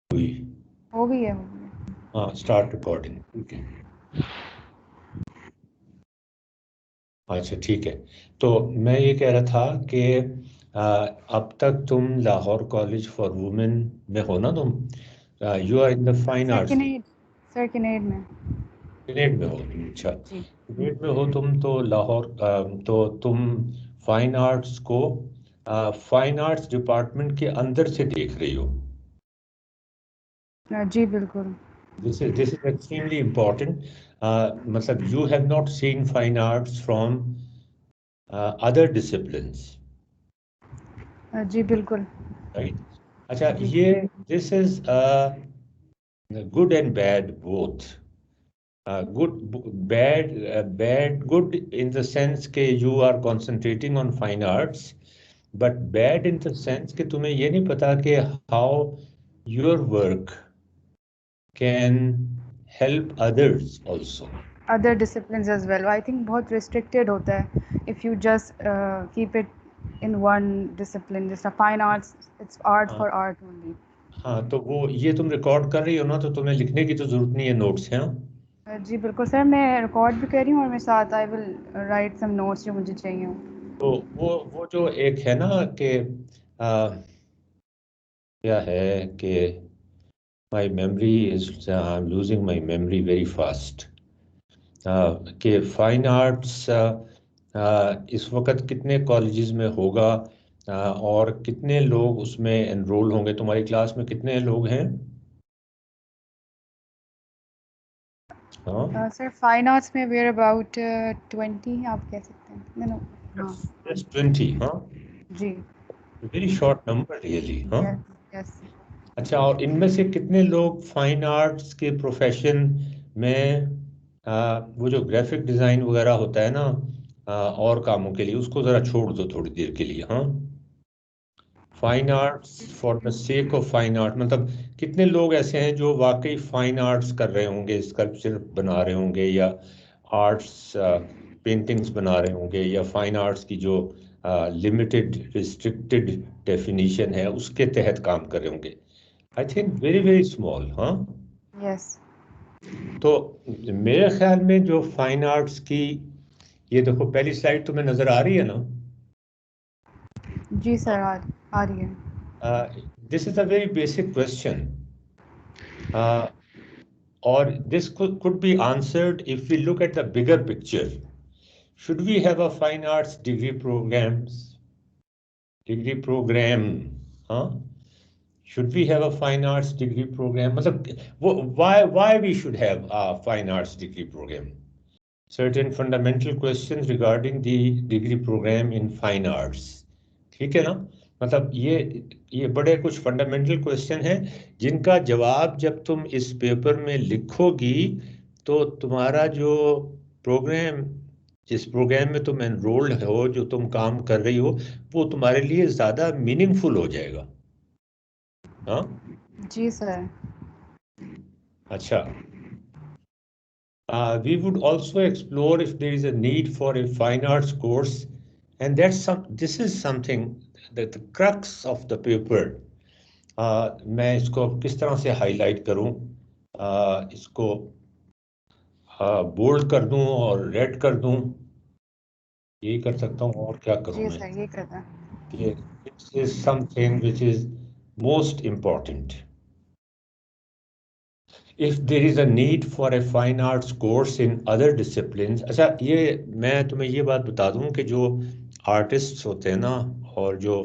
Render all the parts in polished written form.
हुई? हो गई है, हो गई है। हाँ, स्टार्ट रिकॉर्डिंग। ठीक है, अच्छा ठीक है। तो मैं ये कह रहा था कि अब तक तुम लाहौर कॉलेज फॉर वुमेन में हो ना तुम? You are in the fine sir arts. किनेड, सर किनेड में। ग्रेड में हो तुम? अच्छा, जी। ग्रेड में हो तुम तो लाहौर तो तुम फाइन आर्ट्स को फाइन आर्ट्स डिपार्टमेंट के अंदर से देख रही हो। जी बिल्कुल। This is extremely important. मतलब you have not seen fine arts from other disciplines, जी बिल्कुल। राइट? अच्छा, जी। ये this is good and bad both. Good, bad, bad good in the sense के you are concentrating on fine arts, but bad in the sense कि तुम्हें ये नहीं पता कि how your work can help others also. Other disciplines as well, I think बहुत restricted होता है if you just keep it in one discipline, जैसे फाइन आर्ट्स, इट्स आर्ट हाँ, फॉर आर्ट ओनली। हाँ, तो वो ये तुम रिकॉर्ड कर रही हो ना, तो तुम्हें लिखने की तो जरूरत नहीं है नोट्स हैं? जी बिल्कुल सर, मैं रिकॉर्ड भी कर रही हूँ और मैं साथ I will write some notes जो मुझे चाहिए हो। तो वो जो एक है ना कि क्या है कि my memory is, I am losing my memory very fast, कि फाइन आर्ट्स इस वक्त कितने कॉलेजेस में होगा, और कितने लोग उसमें एनरोल होंगे? तुम्हारी क्लास में कितने लोग हैं? हाँ, सर फाइन आर्ट्स में वेयर अबाउट 20 आप कह सकते हैं। नो। हाँ। जस्ट 20? हाँ, जी। Very short number really. हाँ, यस। यस। अच्छा, और इनमें से कितने लोग फाइन आर्ट्स के प्रोफेशन में वो जो ग्राफिक डिजाइन वगैरह होता है ना, और कामों के लिए उसको जरा छोड़ दो थोड़ी देर के लिए? हाँ, fine arts for the sake of fine art, मतलब कितने लोग ऐसे हैं जो वाकई फाइन आर्ट्स कर रहे होंगे, स्कल्पचर बना रहे होंगे, या आर्ट्स पेंटिंग्स बना रहे होंगे, या फाइन आर्ट्स की जो लिमिटेड रिस्ट्रिक्टेड डेफिनेशन है उसके तहत काम कर रहे होंगे? I think very very small. हाँ, यस। तो मेरे ख्याल में जो फाइन आर्ट्स की, ये देखो पहली स्लाइड तुम्हें नजर आ रही है ना? जी सर, आ रही है। This is a very basic question, or this could be answered if we look at the bigger picture. Should we have a fine arts degree program? Huh? Should we have a fine arts degree program? मतलब why we should have a fine arts degree program? Certain fundamental questions regarding the degree program in fine arts. ठीक है ना? मतलब ये बड़े कुछ fundamental question हैं जिनका जवाब जब तुम इस पेपर में लिखोगी तो तुम्हारा जो प्रोग्राम, जिस प्रोग्राम में तुम एनरोल्ड हो, जो तुम काम कर रही हो, वो तुम्हारे लिए ज़्यादा मीनिंगफुल हो जाएगा। हाँ, जी सर। अच्छा, we would also explore if there is a need for a fine arts course, and this is something that the crux of the paper. मैं इसको किस तरह से हाईलाइट करूं? इसको बोल्ड कर दूं और रेड कर दूं, यही कर सकता हूं, और क्या करूं जी मैं? सर, ये करता है। कि this is something which is most important. If there is a need for a fine arts course in other disciplines, अच्छा, ये मैं तुम्हें ये बात बता दूं कि जो आर्टिस्ट्स होते हैं ना, और जो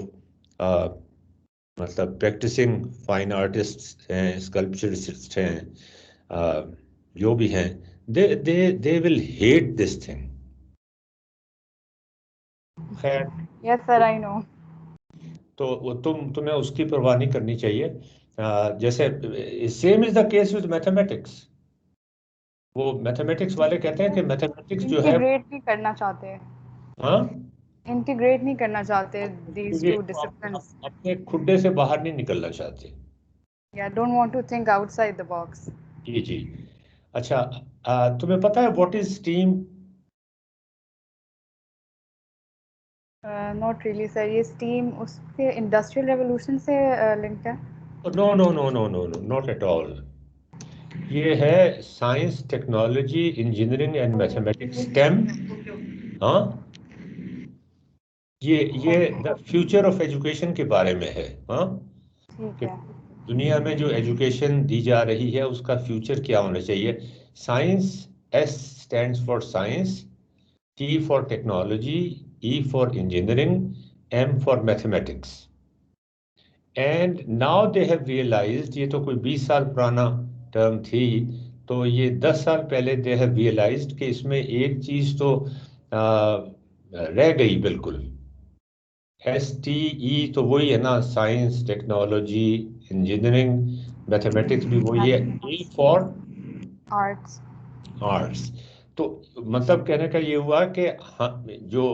आ, मतलब प्रैक्टिसिंग फाइन आर्टिस्ट्स हैं, स्कल्पचरिस्ट हैं, आ, जो भी हैं, they will hate this thing. खैर, यस सर, आई नो। तो तुम्हें उसकी परवाह नहीं करनी चाहिए। जैसे same is the case with mathematics. वो मैथमेटिक्स वाले कहते हैं कि मैथमेटिक्स जो है, इंटीग्रेट नहीं करना चाहते हैं, हाँ, इंटीग्रेट नहीं करना चाहते दीज ये टू तो डिसिप्लिन्स। अपने खुड्डे से बाहर नहीं निकलना चाहते। या don't want to think outside the box. जी जी। अच्छा, तुम्हें पता है what is steam? Not really sir, ये स्टीम उसके इंडस्ट्रियल रेवोल्यूशन से लिंक्ड है। No no no no no no, not at all. ये है science, technology, engineering and mathematics, STEM. हाँ, ये द फ्यूचर ऑफ एजुकेशन के बारे में है। हाँ, ठीक कि है। दुनिया में जो एजुकेशन दी जा रही है उसका फ्यूचर क्या होना चाहिए। Science, S stands for science, T for technology, E for engineering, M for mathematics. And now they have realised, ये तो कोई 20 साल पुराना टर्म थी, तो ये 10 साल पहले दे हैव रियलाइज्ड कि इसमें एक चीज तो रह गई बिल्कुल। एस टी ई तो वही है ना, साइंस, टेक्नोलॉजी, इंजीनियरिंग, मैथमेटिक्स भी वही है। E for arts. आर्ट्स। तो मतलब कहने का ये हुआ कि हाँ, जो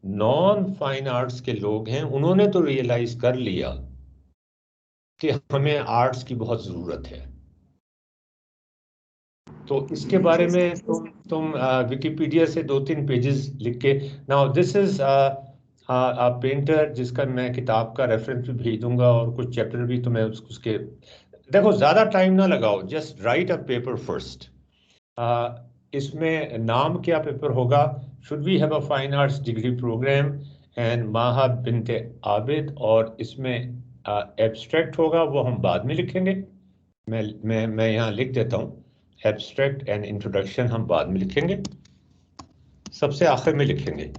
नॉन फाइन आर्ट्स के लोग हैं उन्होंने तो रियलाइज कर लिया कि हमें आर्ट्स की बहुत जरूरत है। तो इसके बारे जी में सर। तुम विकिपीडिया से 2-3 पेजेस लिख के, नाउ दिस इज पेंटर जिसका मैं किताब का रेफरेंस भी भेज दूंगा और कुछ चैप्टर भी तुम्हें उसके। देखो ज्यादा टाइम ना लगाओ, just write a paper first. इसमें नाम क्या पेपर होगा, should we have a fine arts degree programme and Maha Binte Abid, और इसमें एब्स्ट्रैक्ट होगा, वो हम बाद में लिखेंगे। मैं यहाँ लिख देता हूँ, एब्स्ट्रैक्ट एंड इंट्रोडक्शन हम बाद में लिखेंगे, सबसे आखिर में लिखेंगे।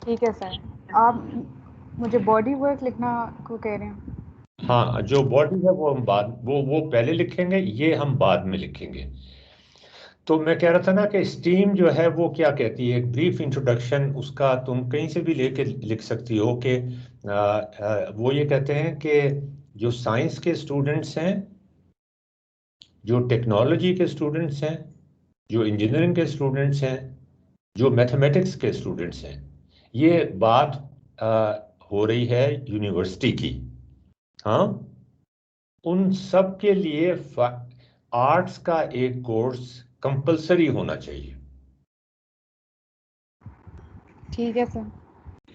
ठीक है सर। आप मुझे बॉडी वर्क लिखना को कह रहे हैं? हाँ, जो बॉडी है वो हम बाद, वो पहले लिखेंगे, ये हम बाद में लिखेंगे। तो मैं कह रहा था ना कि स्टीम जो है वो क्या कहती है, एक ब्रीफ इंट्रोडक्शन, उसका तुम कहीं से भी लेके लिख सकती हो कि वो ये कहते हैं कि जो साइंस के स्टूडेंट्स हैं, जो टेक्नोलॉजी के स्टूडेंट्स हैं, जो इंजीनियरिंग के स्टूडेंट्स हैं, जो मैथमेटिक्स के स्टूडेंट्स हैं, ये बात हो रही है यूनिवर्सिटी की। हाँ, उन सब के लिए आर्ट्स का एक कोर्स कंपलसरी होना चाहिए। ठीक है सर।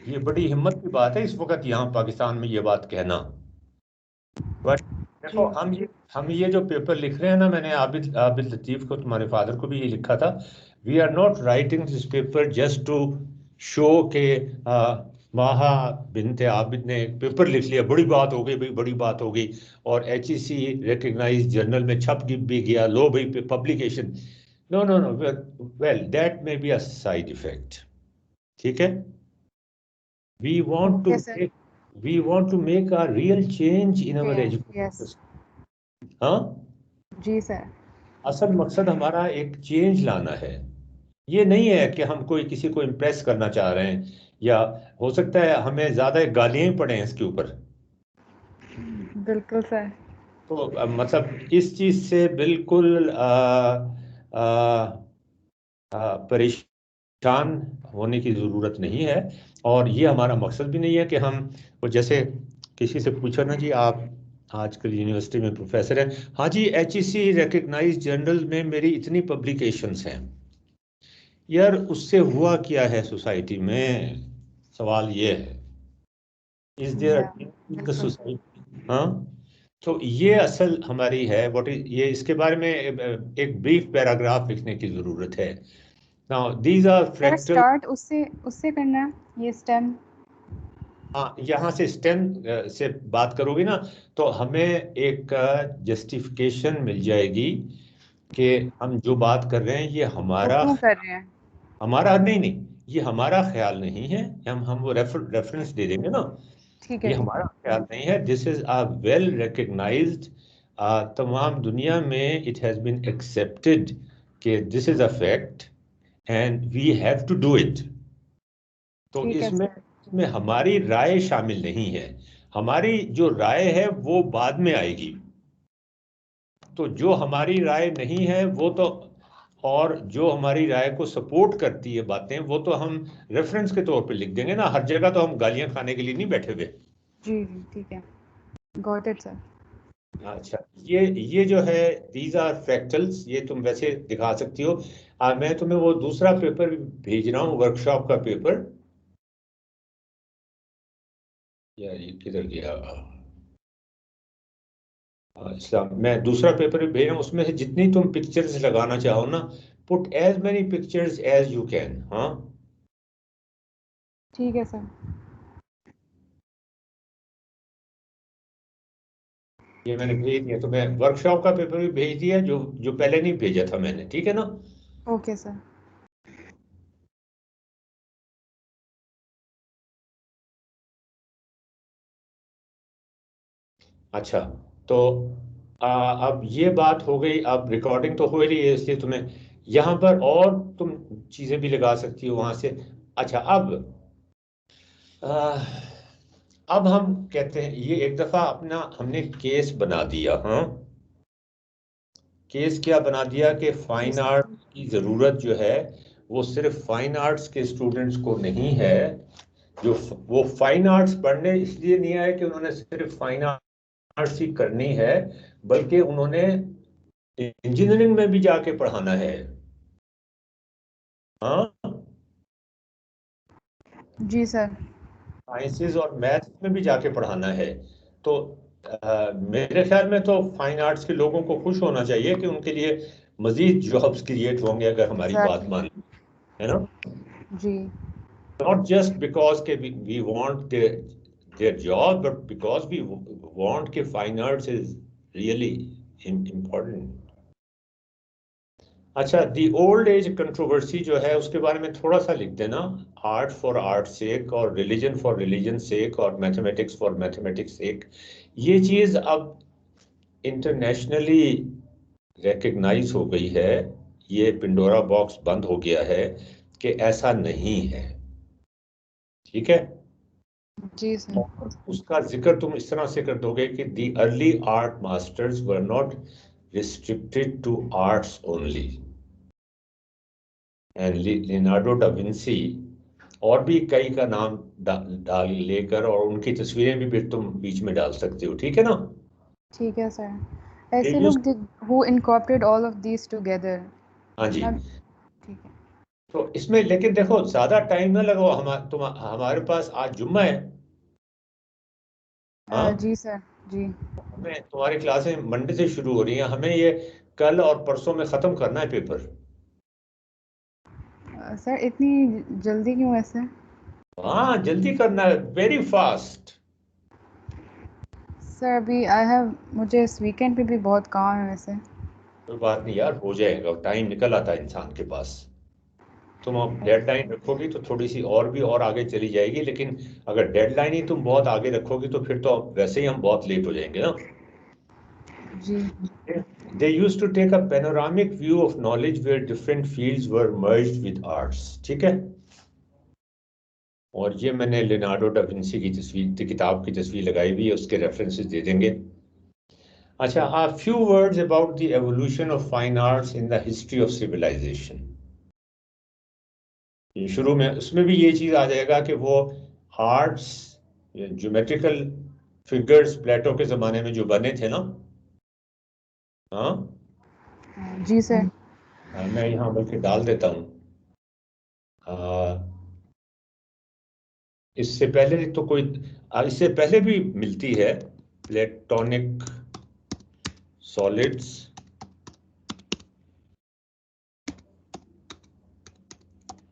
ये बड़ी हिम्मत की बात है इस वक्त यहाँ पाकिस्तान में ये बात कहना। बट देखो, जी। हम ये जो पेपर लिख रहे हैं ना, मैंने आबिद आबिद लतीफ को, तुम्हारे फादर को भी ये लिखा था, we are not writing this paper just to show के माहा बिनते आबिद ने एक पेपर लिख लिया, बड़ी बात हो गई भाई, बड़ी बात हो गई, और HEC रिकग्नाइज जर्नल में छप भी गया, लो भाई publication. No no no, well that may be a side effect. ठीक है, we want to okay sir. make we want to make a real change in our education yes. system। हाँ, जी सर। असल मकसद हमारा एक चेंज लाना है। ये नहीं है कि हम कोई किसी को इम्प्रेस करना चाह रहे हैं, या हो सकता है हमें ज्यादा गालियां ही पड़े हैं इसके ऊपर। बिल्कुल सर। तो मतलब इस चीज से बिल्कुल परेशान होने की जरूरत नहीं है, और ये हमारा मकसद भी नहीं है कि हम, वो जैसे किसी से पूछा ना जी, आप आजकल यूनिवर्सिटी में प्रोफेसर हैं, हाँ जी HEC रिकग्नाइज जर्नल में मेरी इतनी पब्लिकेशंस हैं। यार उससे हुआ क्या है सोसाइटी में, सवाल ये है, इज देयर या इन द बिल्कुल। सोसाइटी। हाँ, तो ये असल हमारी है, व्हाट इज ये, इसके बारे में एक ब्रीफ पैराग्राफ लिखने की जरूरत है। Now these are sir fractal. Start उससे उससे करना है, ये स्टेम। हाँ, यहाँ से स्टेम से बात करोगे ना, तो हमें एक जस्टिफिकेशन मिल जाएगी कि हम जो बात कर रहे हैं ये वो हमारा, क्यों कर रहे हैं? हमारा नहीं नहीं, ये हमारा ख्याल नहीं है। हम वो रेफरेंस दे देंगे ना, ठीक ये है, ठीक हमारा है। ख्याल नहीं है, this is a well recognised, तमाम दुनिया में इट हैज बीन एक्सेप्टेड कि this is a fact and we have to do it. तो ठीक है इसमें सर। इसमें हमारी राय शामिल नहीं है, हमारी जो राय है वो बाद में आएगी। तो जो हमारी राय नहीं है वो तो, और जो हमारी राय को सपोर्ट करती है बातें, वो तो हम रेफरेंस के तौर पे लिख देंगे ना, हर जगह तो हम गालियां खाने के लिए नहीं बैठे हुए। जी, जी, ठीक है। Got it sir. अच्छा, ये जो है, दीज आर फ्रैक्टल्स, ये तुम वैसे दिखा सकती हो। मैं तुम्हें वो दूसरा पेपर भेज रहा हूँ, वर्कशॉप का पेपर। यार ये किधर गया? इस्लाम, मैं दूसरा पेपर भी भेज रहा हूँ, उसमें से जितनी तुम पिक्चर्स लगाना चाहो ना, put as many pictures as you can. हाँ, ठीक है सर। ये मैंने भेज दिया, तो मैं वर्कशॉप का पेपर भी भेज दिया, जो जो पहले नहीं भेजा था मैंने, ठीक है ना? Okay sir. अच्छा, तो अब ये बात हो गई, अब रिकॉर्डिंग तो हो ही रही है, इसलिए तुम्हें यहाँ पर और तुम चीजें भी लगा सकती हो वहां से। अच्छा, आ, अब हम कहते हैं, ये एक दफा अपना हमने केस बना दिया। हाँ, केस क्या बना दिया कि जी फाइन सर। आर्ट की जरूरत जो है वो सिर्फ फाइन आर्ट्स के स्टूडेंट्स को नहीं है। जो वो फाइन आर्ट्स पढ़ने इसलिए नहीं आए कि उन्होंने सिर्फ फाइन आर्ट्स ही करनी है, बल्कि उन्होंने इंजीनियरिंग में भी जाके पढ़ाना है। हाँ, जी सर। साइंसेज और मैथ्स में भी जाके पढ़ाना है। तो मेरे ख्याल में तो फाइन आर्ट्स के लोगों को खुश होना चाहिए कि उनके लिए मजीद जॉब्स क्रिएट होंगे अगर हमारी बात एग्जैक्टली। मान ली, है ना? जी। Not just because के we want their job, but because we want के fine arts is really important. अच्छा, दी ओल्ड एज कंट्रोवर्सी जो है उसके बारे में थोड़ा सा लिख देना। आर्ट फॉर आर्ट सेक, और रिलीजन फॉर रिलीजन सेक, और मैथमेटिक्स फॉर मैथमेटिक्स सेक। ये चीज अब इंटरनेशनली रिकग्नाइज हो गई है। ये पिंडोरा बॉक्स बंद हो गया है कि ऐसा नहीं है। ठीक है? जी सर। और उसका जिक्र तुम इस तरह से कर दोगे कि the early art masters were not restricted to arts only, and Leonardo da Vinci, और भी कई का नाम डाल लेकर, और उनकी तस्वीरें भी फिर तुम बीच में डाल सकते हो, ठीक है ना? ठीक है सर। They ऐसे used- लोग who incorporate all of these together. हाँ जी। मैं ठीक है। तो इसमें लेकिन देखो, ज्यादा टाइम ना लगाओ, हमारे पास आज जुम्मा है। हाँ, जी सर। जी। हमें तुम्हारी क्लासें मंडे से शुरू हो रही हैं, हमें ये कल और परसों में खत्म करना है पेपर। सर इतनी जल्दी क्यों ऐसे? हाँ, जल्दी करना है, वेरी फास्ट। सर अभी मुझे इस वीकेंड पे भी बहुत काम है वैसे। कोई बात नहीं यार, हो जाएगा, टाइम निकल आता है इंसान के पास। तुम अब ओके डेडलाइन सर। रखोगी तो थोड़ी सी और भी और आगे चली जाएगी, लेकिन अगर डेडलाइन ही तुम बहुत आगे रखोगी तो फिर तो वैसे ही हम बहुत लेट हो जाएंगे ना। जी। They used to take a panoramic view of knowledge where different fields were merged with arts। ठीक है? और ये मैंने लियोनार्डो डा विंसी की तस्वीर, किताब की तस्वीर लगाई हुई है, उसके रेफरेंसेस दे देंगे। अच्छा, a few words about the evolution of fine arts in the history of civilization। शुरू में उसमें भी ये चीज आ जाएगा कि वो आर्ट्स, ज्योमेट्रिकल फिगर्स प्लेटो के जमाने में जो बने थे ना। हाँ, जी सर। मैं यहाँ बल्कि डाल देता हूँ। इससे पहले तो कोई, इससे पहले भी मिलती है, प्लेटोनिक सॉलिड्स,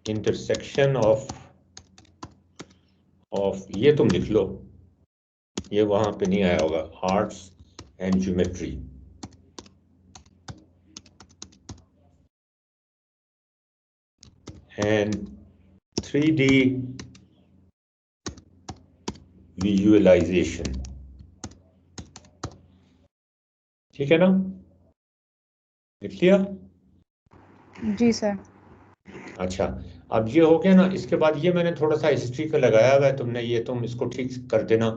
इंटरसेक्शन ऑफ ये तुम लिख लो, ये वहां पे नहीं आया होगा, arts and geometry. And 3D visualisation. ठीक है ना? लिख लिया? जी सर। अच्छा, अब ये हो गया ना, इसके बाद ये मैंने थोड़ा सा हिस्ट्री का लगाया हुआ है, तुमने ये तुम इसको ठीक कर देना।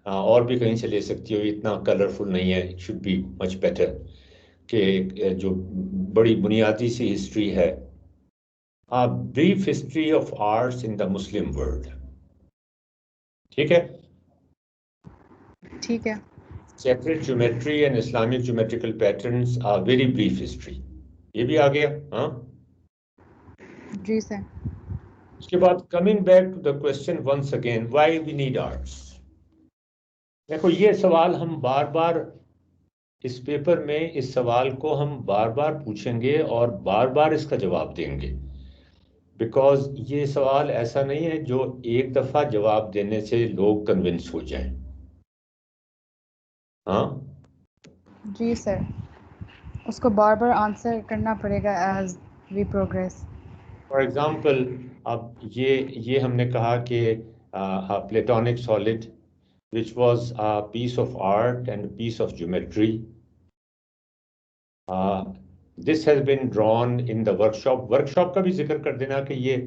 और भी कहीं से ले सकती हो, इतना कलरफुल नहीं है, it should be much better. कि जो बड़ी बुनियादी सी हिस्ट्री है, a brief history of arts in the Muslim world। ठीक है? ठीक है। Sacred geometry and Islamic geometrical patterns, a very brief history। ये भी आ गया। हाँ, जी सर। उसके बाद coming back to the question once again, why we need arts। देखो ये सवाल हम बार बार इस पेपर में, इस सवाल को हम बार बार पूछेंगे और बार बार इसका जवाब देंगे, बिकॉज ये सवाल ऐसा नहीं है जो एक दफा जवाब देने से लोग कन्विंस हो जाएं। हाँ, जी सर, उसको बार बार आंसर करना पड़ेगा as we progress. For example अब ये हमने कहा कि Platonic solid which was a piece of art and a piece of geometry. This has been drawn in the workshop. Workshop का भी जिक्र कर देना कि ये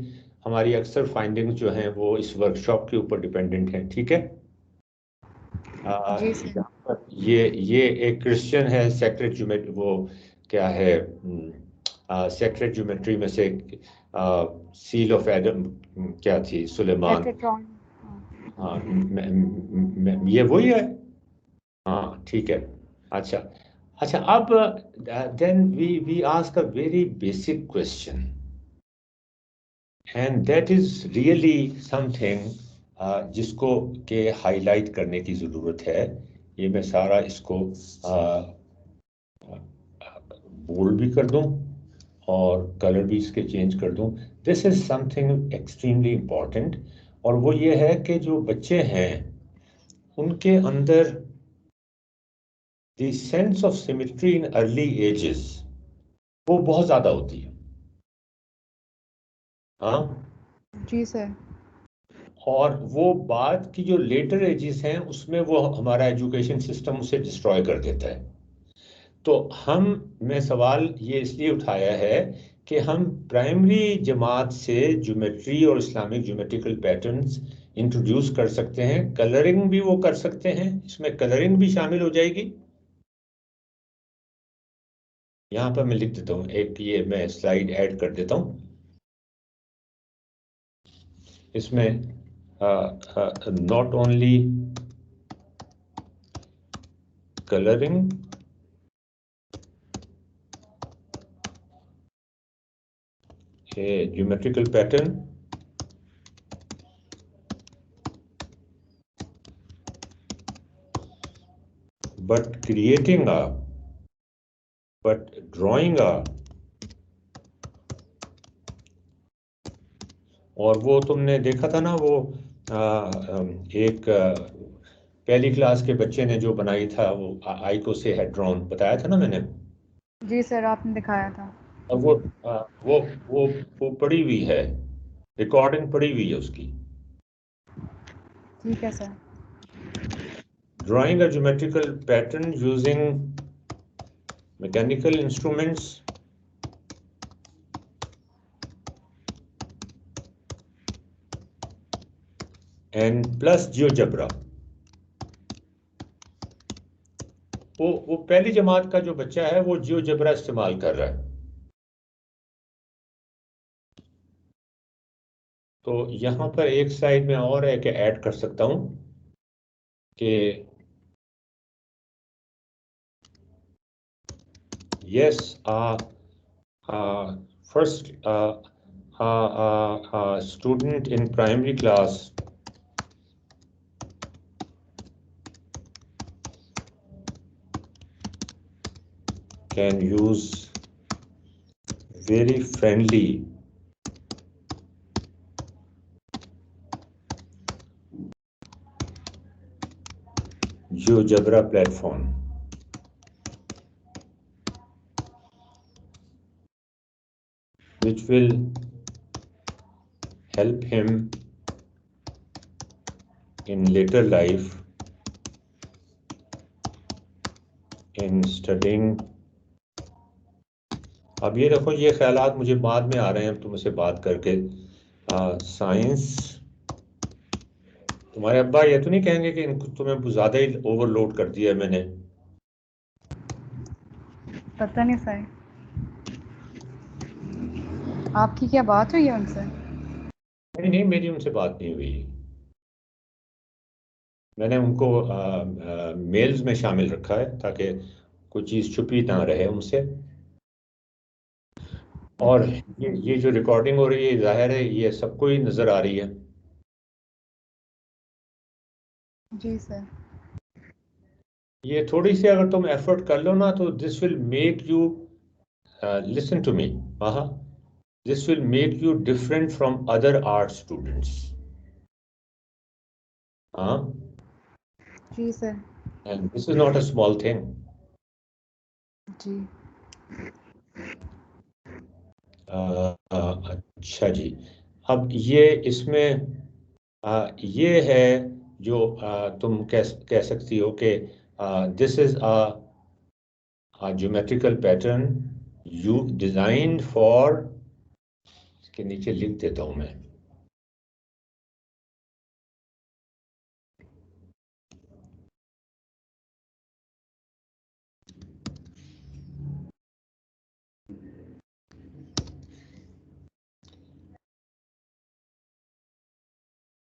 हमारी अक्सर फाइंडिंग्स जो हैं वो इस वर्कशॉप के ऊपर डिपेंडेंट हैं, ठीक है। जी सर। यहाँ पर ये एक क्रिश्चियन है, सेक्रेट ज्योमेट्री, वो क्या है, सेक्रेट ज्योमेट्री में से सील ऑफ एडम क्या थी, सुलेमान। मेटाट्रॉन। हाँ, ये वही है। हाँ ठीक है। अच्छा, अच्छा, अब then we ask a very basic question, and that is really something जिसको के हाईलाइट करने की ज़रूरत है। ये मैं सारा इसको बोल्ड भी कर दूं और कलर भी इसके चेंज कर दूं। This is something extremely important, और वो ये है कि जो बच्चे हैं उनके अंदर the sense of symmetry in early ages वो बहुत ज्यादा होती है। हाँ, जी सर। और वो बाद की जो लेटर एजेस हैं उसमें वो हमारा एजुकेशन सिस्टम उसे डिस्ट्रॉय कर देता है। तो मैं सवाल ये इसलिए उठाया है कि हम प्राइमरी जमात से ज्योमेट्री और इस्लामिक ज्योमेट्रिकल पैटर्न्स इंट्रोड्यूस कर सकते हैं, कलरिंग भी वो कर सकते हैं, इसमें कलरिंग भी शामिल हो जाएगी। यहाँ पर मैं लिख देता हूँ, एक ये मैं स्लाइड ऐड कर देता हूँ इसमें। Not only colouring, a geometrical pattern, but drawing a, और वो तुमने देखा था ना वो एक पहली क्लास के बच्चे ने जो बनाई था वो आइको से हेड्रॉन बताया था ना मैंने। जी सर, आपने दिखाया था। और वो पड़ी हुई है, रिकॉर्डिंग पड़ी हुई है उसकी। ठीक है sir. Drawing a geometrical pattern using mechanical instruments and plus GeoGebra. वो पहली जमात का जो बच्चा है वो जियोजेब्रा इस्तेमाल कर रहा है। तो यहाँ पर एक स्लाइड में और है कि ऐड कर सकता हूँ कि yes, first student in primary class can use very friendly GeoGebra platform which will help him in later life in studying। अब ये देखो, ये ख्यालात मुझे बाद में आ रहे हैं तुमसे बात करके। साइंस, तुम्हारे अब्बा ये तो नहीं कहेंगे कि इनको तुम्हें ज़्यादा ही ओवरलोड कर दिया है मैंने? पता नहीं सर, आपकी क्या बात हुई है उनसे? नहीं नहीं, मेरी उनसे बात नहीं हुई। मैंने उनको मेल्स में शामिल रखा है ताकि कोई चीज़ छुपी ना रहे उनसे। और ये जो रिकॉर्डिंग हो रही है जाहिर है ये सबको ही नज़र आ रही है। जी सर। ये थोड़ी सी अगर तुम एफर्ट कर लो ना तो this will make you, listen to me, this will make you different from other art students. हाँ, जी sir. And this is not a small thing. जी। अच्छा जी, अब ये इसमें ये है जो तुम कह सकती हो कि this is a geometrical pattern you designed for, इसके नीचे लिख देता हूं मैं,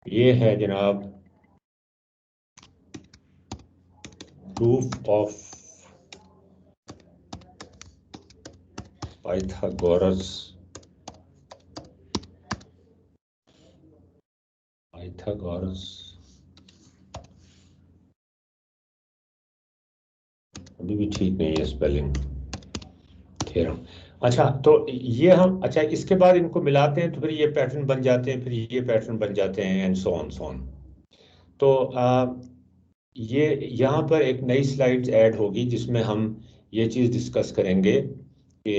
ये है जनाब प्रूफ ऑफ पाइथागोरस अभी भी ठीक नहीं है स्पेलिंग, थ्योरम। अच्छा, तो ये हम, अच्छा इसके बाद इनको मिलाते हैं तो फिर ये पैटर्न बन जाते हैं, फिर ये पैटर्न बन जाते हैं, एंड सो ऑन। तो ये यहाँ पर एक नई स्लाइड्स ऐड होगी जिसमें हम ये चीज़ डिस्कस करेंगे कि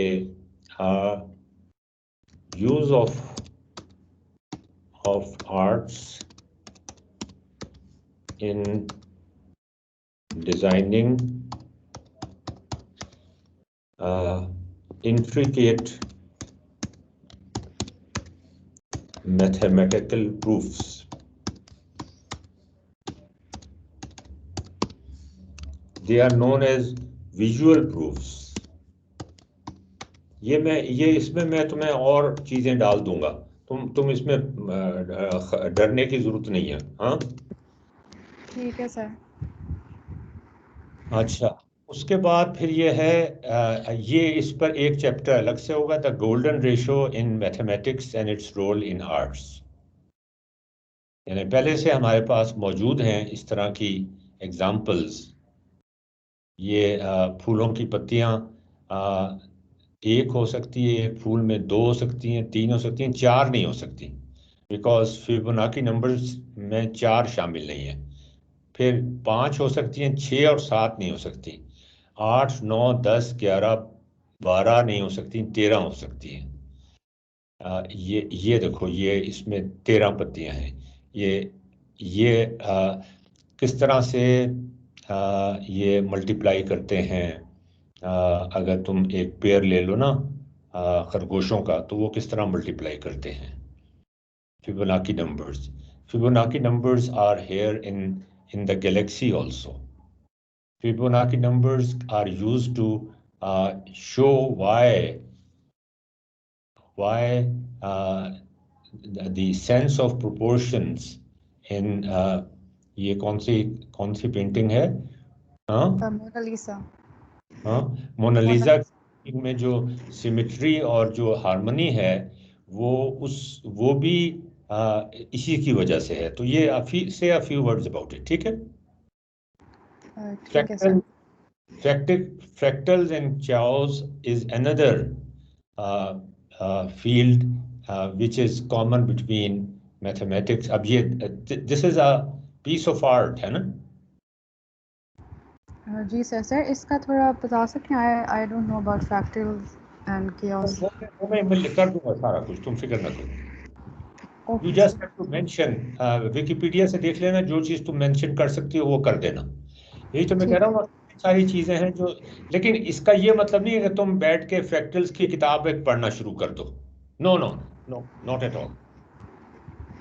use of arts in designing intricate mathematical proofs. They are known as visual proofs. ये इसमें मैं तुम्हें और चीजें डाल दूंगा, तुम इसमें डरने की जरूरत नहीं है। हाँ, ठीक है सर। अच्छा, उसके बाद फिर ये है, ये इस पर एक चैप्टर अलग से होगा, the golden ratio in mathematics and its role in arts. यानी पहले से हमारे पास मौजूद हैं इस तरह की एग्जाम्पल्स। ये फूलों की पत्तियां एक हो सकती है, एक फूल में दो हो सकती हैं, तीन हो सकती हैं, चार नहीं हो सकती, बिकॉज फिबोनाची नंबर्स में चार शामिल नहीं है। फिर पाँच हो सकती हैं, छः और सात नहीं हो सकती, आठ, नौ, 10, 11, 12 नहीं हो सकती, 13 हो सकती हैं। ये देखो, ये इसमें 13 पत्तियां हैं। ये किस तरह से ये मल्टीप्लाई करते हैं। अगर तुम एक पेयर ले लो ना खरगोशों का, तो वो किस तरह मल्टीप्लाई करते हैं। Fibonacci numbers, Fibonacci numbers are here in the galaxy also. Fibonacci numbers are used to show why the sense of proportions in ये कौन सी पेंटिंग है? हाँ, मोनालिसा। हाँ, मोनालिसा मोनालिसा। में जो सिमेट्री और जो हार्मनी है, वो वो भी इसी की वजह से है। तो ये से a few words about it, ठीक है। ठीक है sir. Fractals and chaos is another field which is common between mathematics. अब ये this is a piece of art है ना। जी सर। सर इसका थोड़ा बता सकते हैं? I don't know about fractals and chaos। वो मैं कर दूंगा सारा कुछ, तुम फिक्र ना करो। You okay just sir. Have to mention, Wikipedia से देख लेना, जो चीज़ तुम मेंशन कर सकती हो वो कर देना। यही तो मैं कह ठीक रहा है। हूँ, सारी चीज़ें हैं जो, लेकिन इसका ये मतलब नहीं है कि तुम बैठ के फ्रैक्टल्स की किताब एक पढ़ना शुरू कर दो। No no no, not at all.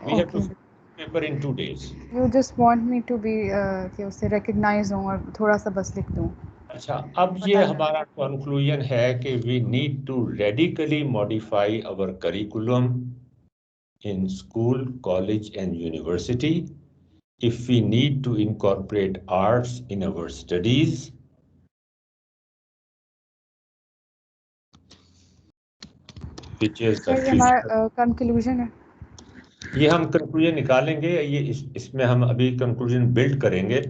We have to okay. Paper in 2 days। You just want me to be कि उससे रिकग्नाइज हूँ और थोड़ा सा बस लिख दूँ। अच्छा, अब ये हमारा कंक्लूजन है कि we need to radically modify our curriculum in school, college and university if we need to incorporate arts in our studies, which is the sir ये future। हमारा कंक्लूजन है। ये हम कंक्लूजन निकालेंगे, ये इसमें हम अभी कंक्लूजन बिल्ड करेंगे।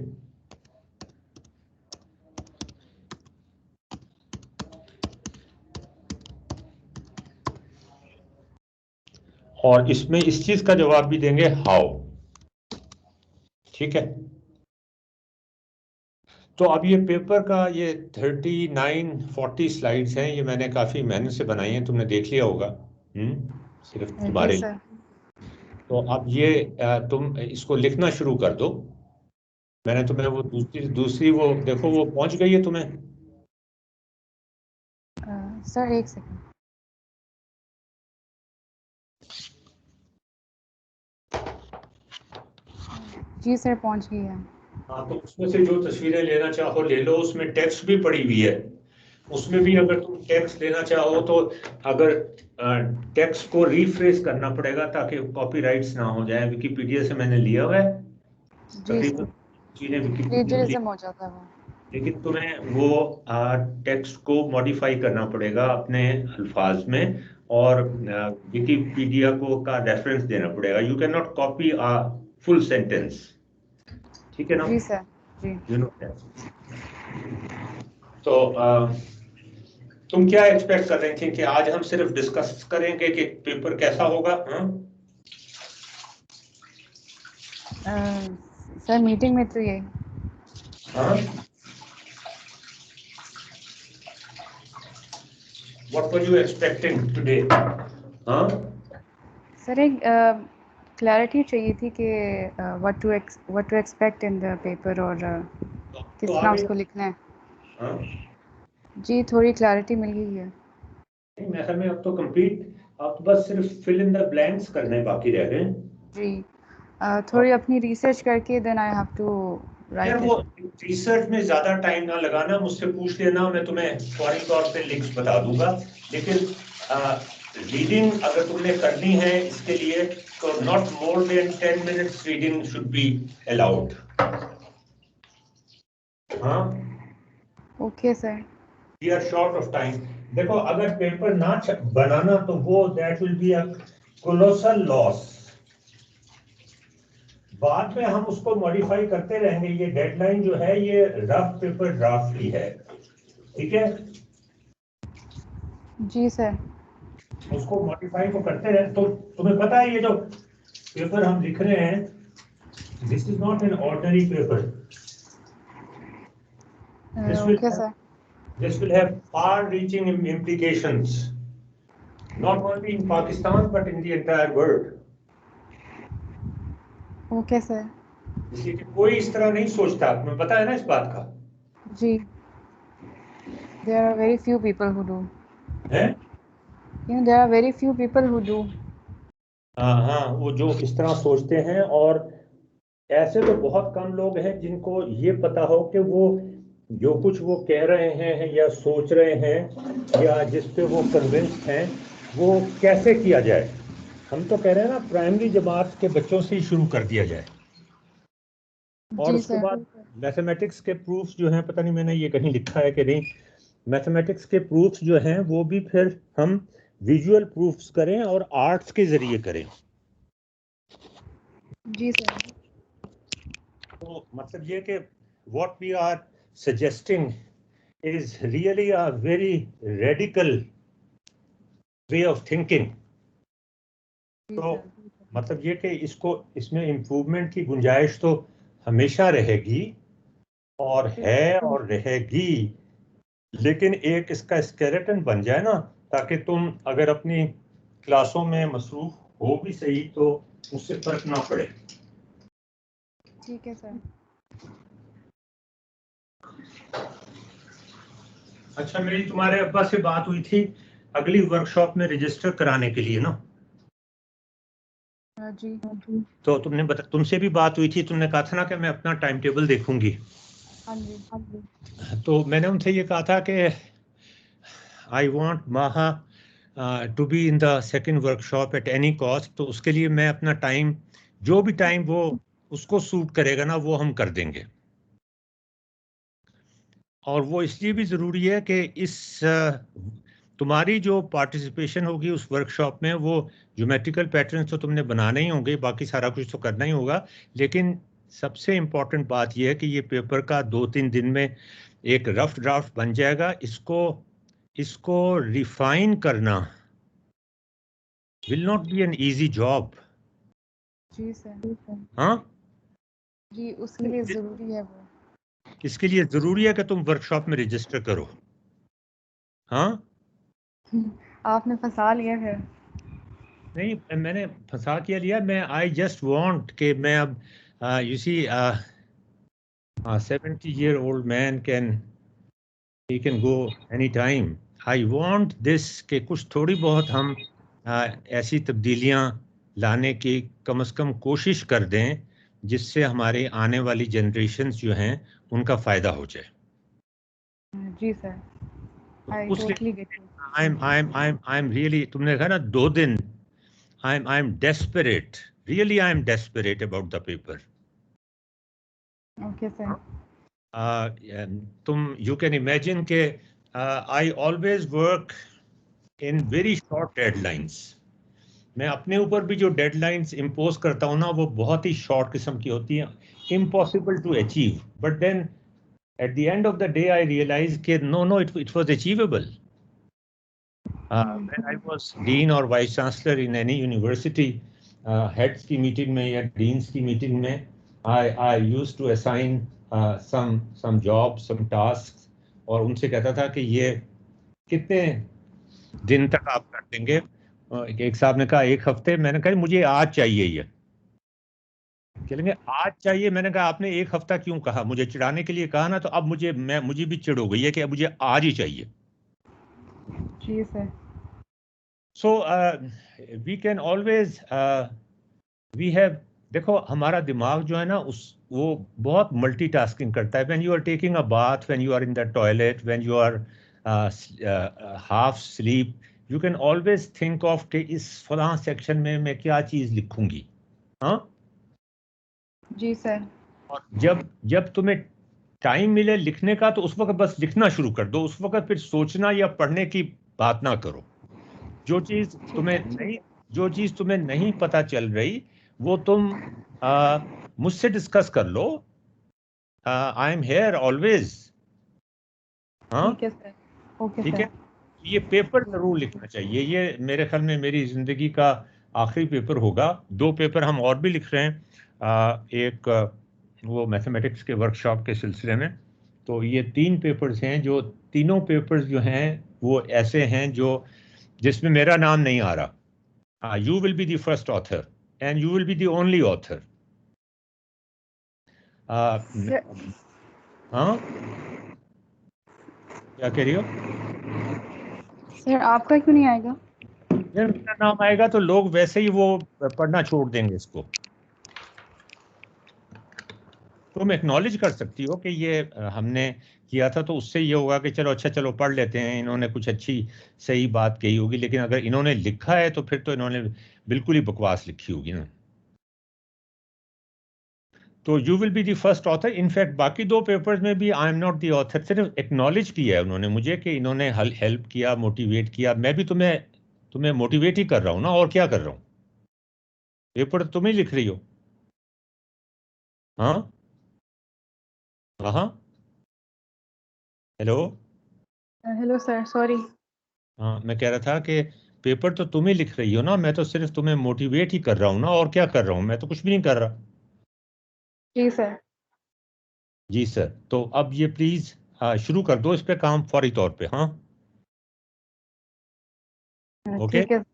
और इसमें इस चीज का जवाब भी देंगे हाउ। ठीक है, तो अब ये पेपर का ये 39-40 स्लाइड्स हैं, ये मैंने काफी मेहनत से बनाई हैं, तुमने देख लिया होगा। सिर्फ जी तुम्हारे लिए। सर। तो अब ये तुम इसको लिखना शुरू कर दो। मैंने तुम्हें वो दूसरी वो देखो, वो पहुंच गई है तुम्हें। सर एक सेकंड। जी सर पहुंच गई है। हाँ, तो उसमें से जो तस्वीरें लेना चाहो ले लो, उसमें टेक्स्ट भी पड़ी हुई है। उसमें भी अगर तुम टेक्स्ट लेना चाहो तो अगर टेक्स्ट को रीफ्रेश करना पड़ेगा ताकि कॉपीराइट्स ना हो जाए। विकिपीडिया से मैंने लिया हुआ है जी तकरीबन सर, चीजें विकिपीडिया में, प्लेजरिज्म हो जाता है वो। लेकिन तुम्हें वो टेक्स्ट को मॉडिफाई करना पड़ेगा अपने अल्फाज में, और विकिपीडिया को का रेफरेंस देना पड़ेगा। You can not copy a full sentence. ठीक है ना? जी सर। जी यू नो दैट। तो तुम क्या एक्सपेक्ट कर रहे थे कि आज हम सिर्फ डिस्कस करेंगे कि पेपर कैसा होगा? सर मीटिंग में तो यही। हाँ, what were you expecting today? हाँ, सर एक क्लैरिटी चाहिए थी कि what to expect in the paper, और किस तो तरह आगे। उसको लिखना है। हाँ, जी थोड़ी क्लैरिटी मिल गई है। मेरे ख्याल में अब तो कंप्लीट, अब तो बस सिर्फ फिल इन द ब्लैंक्स करने बाकी रह गए। जी थोड़ी अपनी रिसर्च करके देन आई हैव टू यार राइट वो इट। रिसर्च में ज्यादा टाइम ना लगाना, मुझसे पूछ लेना, मैं तुम्हें फौरी तौर पे लिंक्स बता दूंगा। लेकिन रीडिंग अगर तुमने करनी है इसके लिए तो not more than 10 minutes reading should be allowed. हाँ, okay sir. We are short of time. देखो, अगर पेपर ना बनाना तो वो that will be a colossal loss. बाद में हम उसको मॉडिफाई करते रहेंगे। ये डेडलाइन जो है ये रफ पेपर ड्राफ्ट की है। ठीक है, जी सर। उसको मॉडिफाई तो करते रहे। तो तुम्हें पता है ये जो पेपर हम लिख रहे हैं, this is not an ordinary paper. Okay sir. This will have far reaching implications not only in Pakistan but in the entire world। Okay sir. इसलिए कि कोई इस तरह नहीं सोचता, तुम्हें पता है ना इस बात का? जी there are very few people who do. है? There are very few people who do. हाँ हाँ, वो जो इस तरह सोचते हैं, और ऐसे तो बहुत कम लोग हैं जिनको ये पता हो कि वो जो कुछ वो कह रहे हैं या सोच रहे हैं या जिस पे वो कन्विंस्ड हैं वो कैसे किया जाए। हम तो कह रहे हैं ना, प्राइमरी जमात के बच्चों से ही शुरू कर दिया जाए। और जी उसके सर। बाद मैथमेटिक्स के प्रूफ्स जो हैं, पता नहीं मैंने ये कहीं लिखा है कि नहीं, मैथमेटिक्स के प्रूफ्स जो हैं वो भी फिर हम विजुअल प्रूफ्स करें और आर्ट्स के जरिए करें। जी सर। तो मतलब ये कि what we are suggesting is really a very radical way of thinking। जी तो सर। मतलब ये कि इसको, इसमें इम्प्रूवमेंट की गुंजाइश तो हमेशा रहेगी और है और रहेगी, लेकिन एक इसका स्केलेटन बन जाए ना, ताकि तुम अगर अपनी क्लासों में मसरूफ हो भी सही तो उससे फर्क ना पड़े। ठीक है सर। अच्छा, मेरी तुम्हारे अब्बा से बात हुई थी अगली वर्कशॉप में रजिस्टर कराने के लिए ना। जी। तो तुमसे भी बात हुई थी, तुमने कहा था ना कि मैं अपना टाइम टेबल देखूंगी। हाँ जी। तो मैंने उनसे ये कहा था कि I want Maha to be in the second workshop at any cost. तो उसके लिए मैं अपना टाइम, जो भी टाइम वो उसको सूट करेगा ना, वो हम कर देंगे। और वो इसलिए भी ज़रूरी है कि इस तुम्हारी जो पार्टिसिपेशन होगी उस वर्कशॉप में, वो ज्योमेट्रिकल पैटर्न तो तुमने बनाने ही होंगे, बाकी सारा कुछ तो करना ही होगा, लेकिन सबसे इम्पॉर्टेंट बात यह है कि ये पेपर का 2-3 दिन में एक रफ ड्राफ्ट बन जाएगा। इसको इसको रिफाइन करना will not be an easy job. जी सर। हाँ, जी उसके लिए जरूरी है वो। इसके लिए जरूरी है कि तुम वर्कशॉप में रजिस्टर करो। हाँ, आपने फंसा लिया फिर। नहीं, मैंने फंसा क्या लिया, मैं आई जस्ट वांट कि मैं अब you see 70-year-old man he can go anytime. I want this कि कुछ थोड़ी बहुत हम ऐसी तब्दीलियां लाने की कम से कम कोशिश कर दें जिससे हमारे आने वाली जनरेशन्स जो हैं उनका फायदा हो जाए। जी sir, I totally get you. I'm really, तुमने कहा ना 2 दिन, I'm desperate, really I'm desperate about the paper. Okay sir. तुम you can imagine के I always work in very short deadlines. मैं अपने ऊपर भी जो डेडलाइंस इम्पोज करता हूँ ना वो बहुत ही शॉर्ट किस्म की होती हैं, impossible to achieve, but then at the end of the day I realise कि no it was achievable. When I was dean और vice chancellor in any university, heads की मीटिंग में या डीन्स की मीटिंग में I used to assign some job, some task, और उनसे कहता था कि ये कितने दिन तक आप कर देंगे। एक साहब ने कहा 1 हफ्ते, मैंने कहा मुझे आज चाहिए ये। चलेंगे आज चाहिए, मैंने कहा आपने 1 हफ्ता क्यों कहा, मुझे चिढ़ाने के लिए कहा ना, तो अब मुझे भी चिढ़ हो गई है कि अब मुझे आज ही चाहिए। जी sir. So we can always we have, देखो हमारा दिमाग जो है ना वो बहुत मल्टीटास्किंग करता है। When you are taking a bath, when you are in the toilet, when you are half sleep, you can always think of कि इस फलां सेक्शन में मैं क्या चीज लिखूंगी। हाँ, जी सर। और जब तुम्हें टाइम मिले लिखने का तो उस वक्त बस लिखना शुरू कर दो, उस वक्त फिर सोचना या पढ़ने की बात ना करो। जो चीज तुम्हें नहीं पता चल रही वो तुम मुझसे डिस्कस कर लो। I am here always. हाँ, ठीक है सर। ओके ठीक सर। है। ये पेपर जरूर लिखना चाहिए, ये मेरे ख्याल में मेरी जिंदगी का आखिरी पेपर होगा। 2 पेपर हम और भी लिख रहे हैं, एक वो मैथमेटिक्स के वर्कशॉप के सिलसिले में। तो ये 3 पेपर्स हैं, जो तीनों पेपर्स जो हैं वो ऐसे हैं जो जिसमें मेरा नाम नहीं आ रहा। You will be the first author and you will be the only author. हाँ, क्या कह रही हो? सर आपका क्यों नहीं आएगा? यार मेरा नाम आएगा तो लोग वैसे ही वो पढ़ना छोड़ देंगे इसको। तुम एक्नॉलेज कर सकती हो कि ये हमने किया था, तो उससे ये होगा कि चलो अच्छा, चलो पढ़ लेते हैं, इन्होंने कुछ अच्छी सही बात कही होगी। लेकिन अगर इन्होंने लिखा है तो फिर तो इन्होंने बिल्कुल ही बकवास लिखी होगी ना। तो you will be the first author. In fact बाकी 2 पेपर्स में भी I am not the author, सिर्फ एक्नॉलेज किया है उन्होंने मुझे कि इन्होंने हेल्प किया, मोटिवेट किया। मैं भी तुम्हें मोटिवेट ही कर रहा हूँ ना, और क्या कर रहा हूँ? पेपर तुम ही लिख रही हो। हाँ, हाँ, हेलो। Hello sir, sorry. हाँ, मैं कह रहा था कि पेपर तो तुम ही लिख रही हो ना, मैं तो सिर्फ तुम्हें मोटिवेट ही कर रहा हूँ ना, और क्या कर रहा हूँ? मैं तो कुछ भी नहीं कर रहा। जी सर। जी सर। तो अब ये प्लीज शुरू कर दो इस पे काम फौरी तौर पे। हाँ, ओके, ठीक है।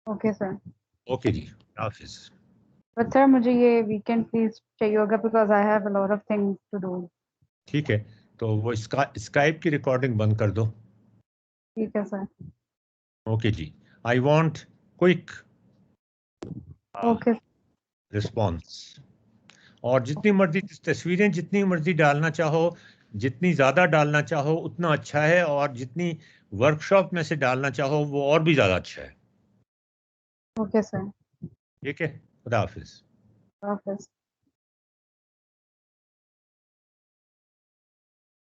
Okay sir. ओके जी, हाफिज। बट सर मुझे ये वीकेंड प्लीज चाहिए होगा because I have a lot of things to do. ठीक है, तो वो स्काइप की रिकॉर्डिंग बंद कर दो। ठीक है सर। ओके जी, I want quick okay. Response. और जितनी मर्जी तस्वीरें जितनी मर्जी डालना चाहो, जितनी ज्यादा डालना चाहो उतना अच्छा है, और जितनी वर्कशॉप में से डालना चाहो वो और भी ज्यादा अच्छा है। Okay sir. ठीक है, खुदा हाफिज। ऑफिस।